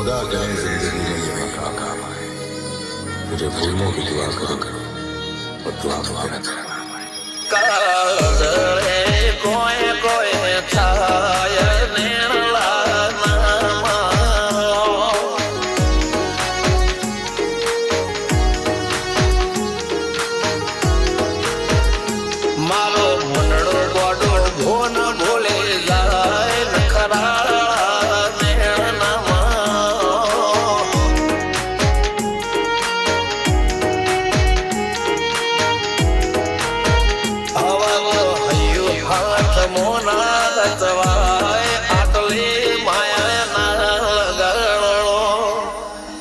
खुदा करे जिंदगी में ये मौका काम आए, तुझे फूलों की दुआ करो और दुआ तो तेरा नाम आए। कोई कोई छाया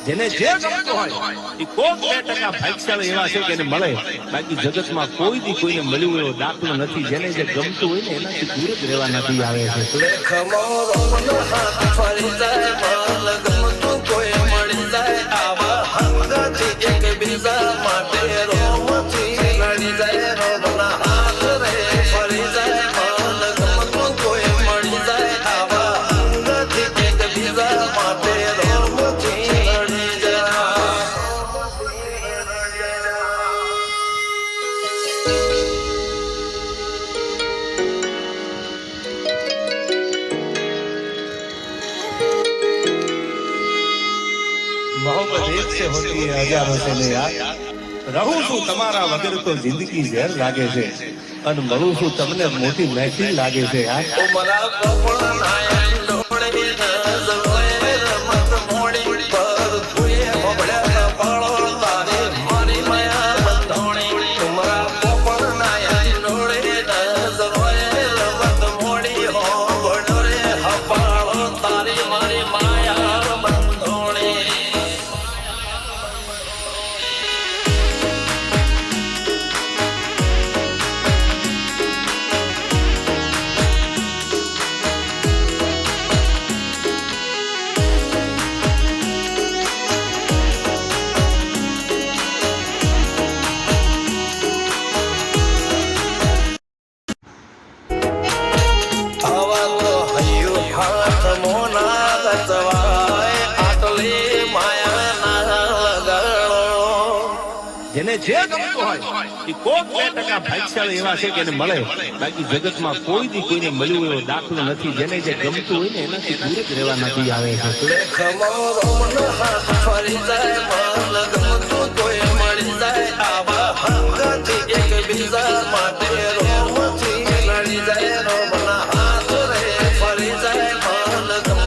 જેને જે ગમતો હોય એ કોઈ 2% ભાગ્યશાળી એવા છે કે એને મળે, બાકી જગતમાં કોઈ દી કોઈને મળ્યું એવો દાખલો નથી. જેને જે ગમતું હોય ને એનાથી દૂર જ રહેવા નથી આવે मोहब्बत एक से होती है हजारों से नहीं यार. रहूं છું તમારા વગર તો જિંદગી ઝેર લાગે છે અને મળું છું તમને મોટી મહેફિલ લાગે છે યાર. જેને જે ગમતું હોય એ કોઈ 2% ભાગ્યશાળી એવા છે કે એને મળે, બાકી જગતમાં કોઈ દી કોઈને મળ્યું એવો દાખલો નથી. જેને જે ગમતું હોય ને એનાથી દૂર જ રહેવા નથી આવે છે.